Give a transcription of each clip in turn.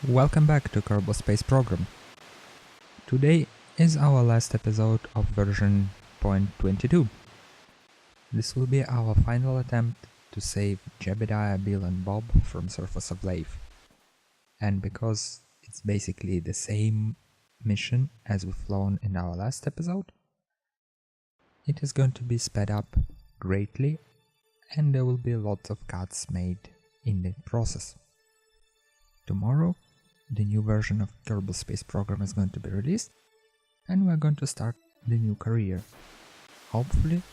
Welcome back to Kerbal Space Program. Today is our last episode of version 0.22. This will be our final attempt to save Jebediah, Bill and Bob from surface of Leif. And because it's basically the same mission as we've flown in our last episode, it is going to be sped up greatly and there will be lots of cuts made in the process. Tomorrow, the new version of Kerbal Space Program is going to be released and we're going to start the new career. Hopefully,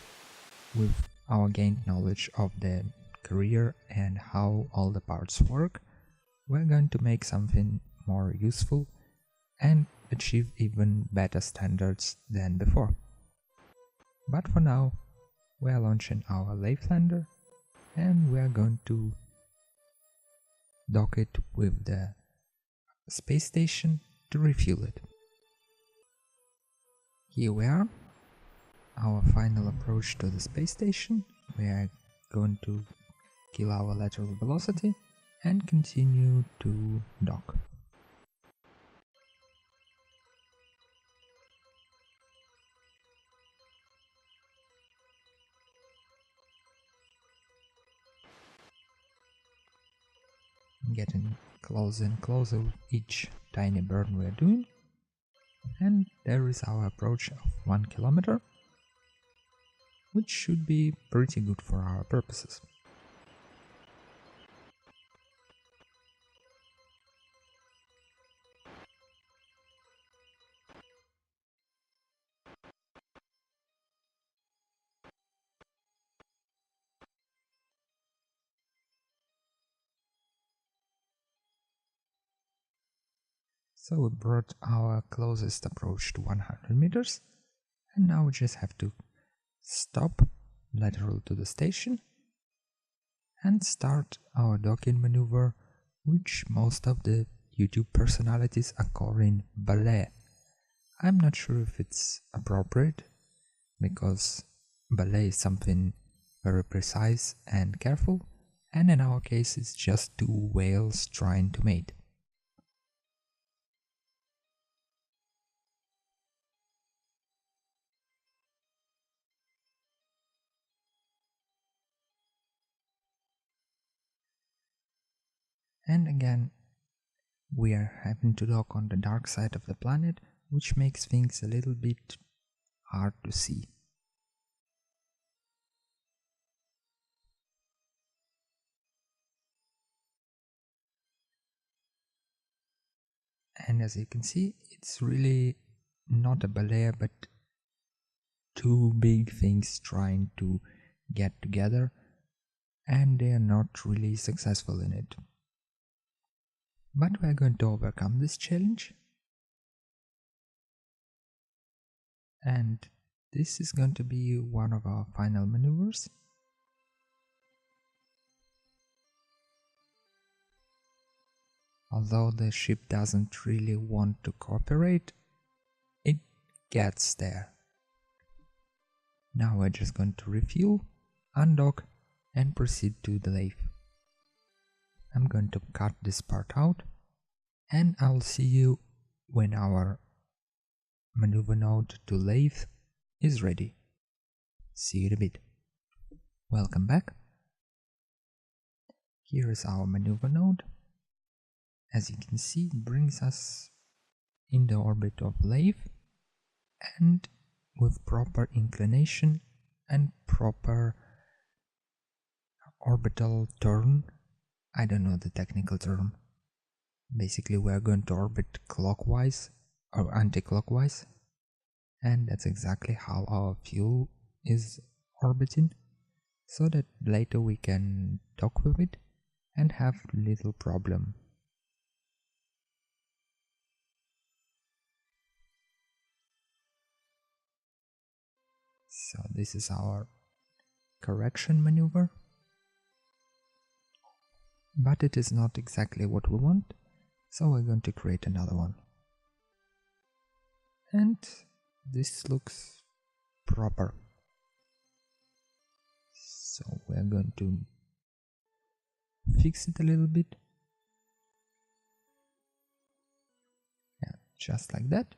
with our gained knowledge of the career and how all the parts work, we're going to make something more useful and achieve even better standards than before. But for now, we're launching our Leif lander and we're going to dock it with the space station to refuel it. Here we are, our final approach to the space station. We are going to kill our lateral velocity and continue to dock. Getting closer and closer with each tiny burn we are doing, and there is our approach of 1 kilometer, which should be pretty good for our purposes. So we brought our closest approach to 100 meters, and now we just have to stop lateral to the station and start our docking maneuver, which most of the YouTube personalities are calling ballet. I'm not sure if it's appropriate, because ballet is something very precise and careful, and in our case it's just two whales trying to mate. And again, we are having to dock on the dark side of the planet, which makes things a little bit hard to see. And as you can see, it's really not a ballet, but two big things trying to get together, and they are not really successful in it. But we are going to overcome this challenge, and this is going to be one of our final maneuvers. Although the ship doesn't really want to cooperate, it gets there. Now we're just going to refuel, undock and proceed to the Leif. I'm going to cut this part out and I'll see you when our maneuver node to Leif is ready. See you in a bit. Welcome back. Here is our maneuver node. As you can see, it brings us in the orbit of Leif and with proper inclination and proper orbital turn. I don't know the technical term. Basically, we are going to orbit clockwise or anti-clockwise, and that's exactly how our fuel is orbiting, so that later we can dock with it and have little problem. So this is our correction maneuver, but it is not exactly what we want, so we're going to create another one. And this looks proper. So we're going to fix it a little bit just like that.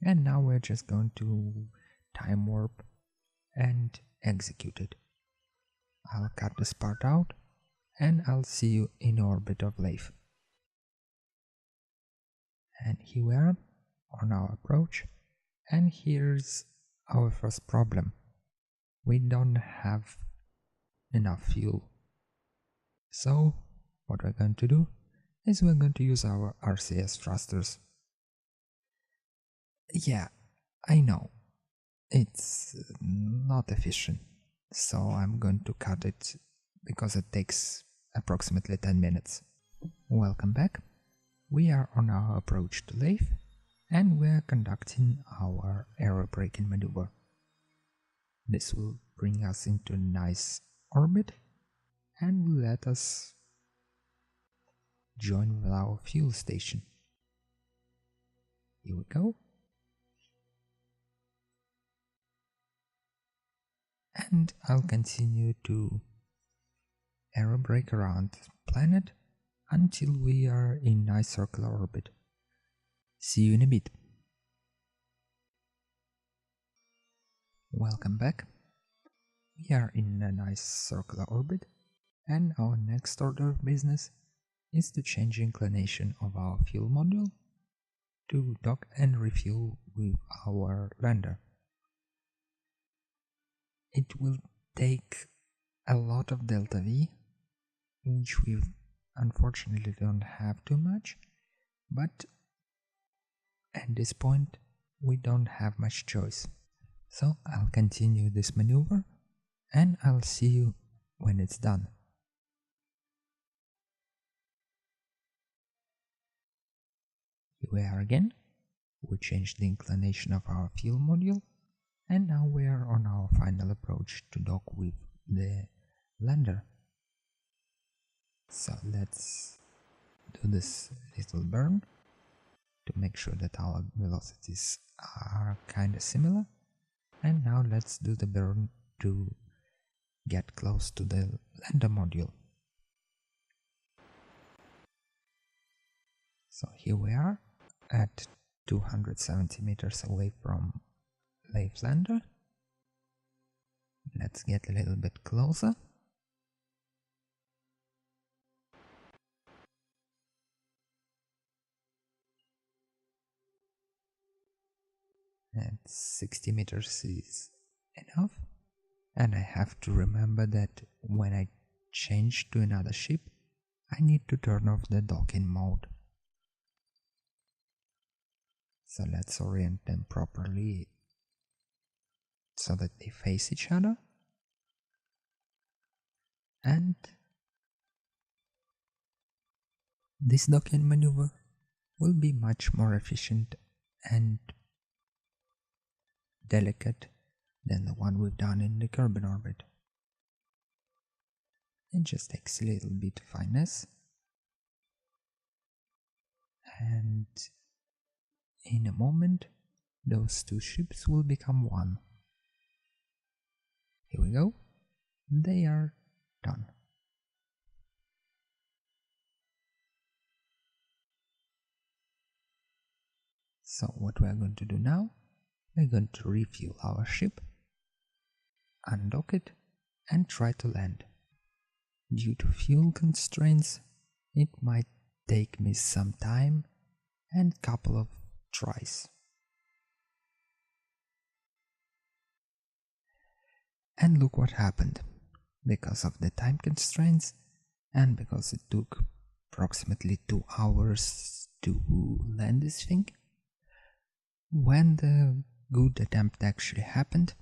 And now we're just going to time warp and execute it. I'll cut this part out and I'll see you in orbit of Leif. And here we are on our approach, and here's our first problem. We don't have enough fuel. So what we're going to do is we're going to use our RCS thrusters. Yeah, I know, it's not efficient, so I'm going to cut it because it takes approximately 10 minutes. Welcome back. We are on our approach to Leif, and we're conducting our aero braking maneuver. This will bring us into a nice orbit and will let us join with our fuel station. Here we go. And I'll continue to aerobrake around the planet until we are in nice circular orbit. See you in a bit. Welcome back. We are in a nice circular orbit, and our next order of business is to change the inclination of our fuel module to dock and refuel with our lander. It will take a lot of delta V, which we unfortunately don't have too much, but at this point we don't have much choice. So I'll continue this maneuver and I'll see you when it's done. Here we are again. We changed the inclination of our fuel module, and now we are on our final approach to dock with the lander. So let's do this little burn to make sure that our velocities are kinda similar. And now let's do the burn to get close to the lander module. So here we are at 270 meters away from Leif lander. Let's get a little bit closer. And 60 meters is enough. And I have to remember that when I change to another ship, I need to turn off the docking mode. So let's orient them properly so that they face each other. And this docking maneuver will be much more efficient and delicate than the one we've done in the Kerbal orbit. It just takes a little bit of finesse, and in a moment those two ships will become one. Here we go. They are done. So what we are going to do now, we're going to refuel our ship, undock it, and try to land. Due to fuel constraints, it might take me some time and couple of tries. And look what happened. Because of the time constraints and because it took approximately 2 hours to land this thing, when the good attempt actually happened,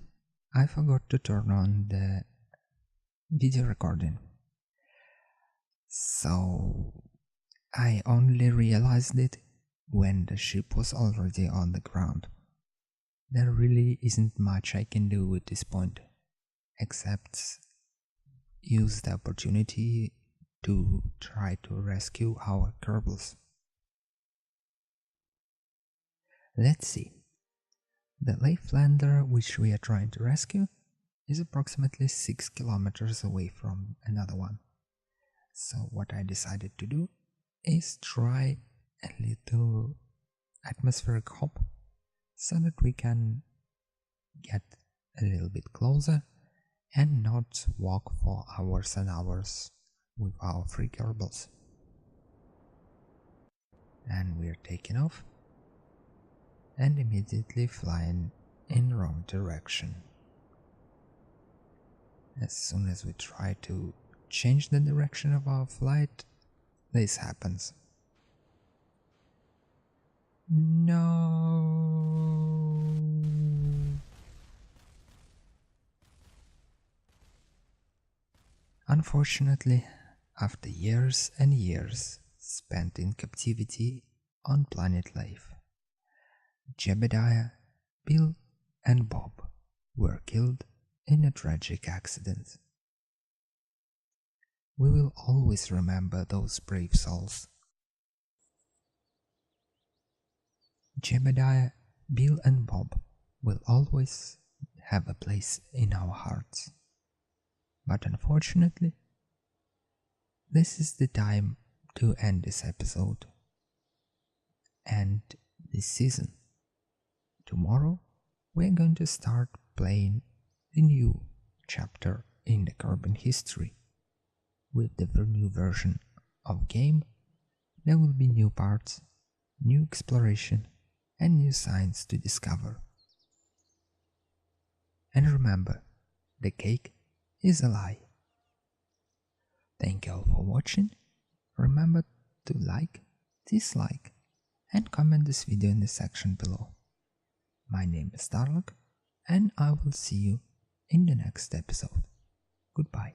I forgot to turn on the video recording. So I only realized it when the ship was already on the ground. There really isn't much I can do at this point, except use the opportunity to try to rescue our Kerbals. Let's see. The Leif lander which we are trying to rescue is approximately 6 kilometers away from another one. So what I decided to do is try a little atmospheric hop so that we can get a little bit closer and not walk for hours and hours with our free Kerbals. And we're taking off and immediately flying in the wrong direction. As soon as we try to change the direction of our flight, this happens. No. Unfortunately, after years and years spent in captivity on planet Life, Jebediah, Bill, and Bob were killed in a tragic accident. We will always remember those brave souls. Jebediah, Bill, and Bob will always have a place in our hearts. But unfortunately, this is the time to end this episode and this season. Tomorrow, we're going to start playing the new chapter in the Kerbal history. With the new version of game, there will be new parts, new exploration, and new signs to discover. And remember, the cake is a lie. Thank you all for watching. Remember to like, dislike, and comment this video in the section below. My name is Starlock, and I will see you in the next episode. Goodbye.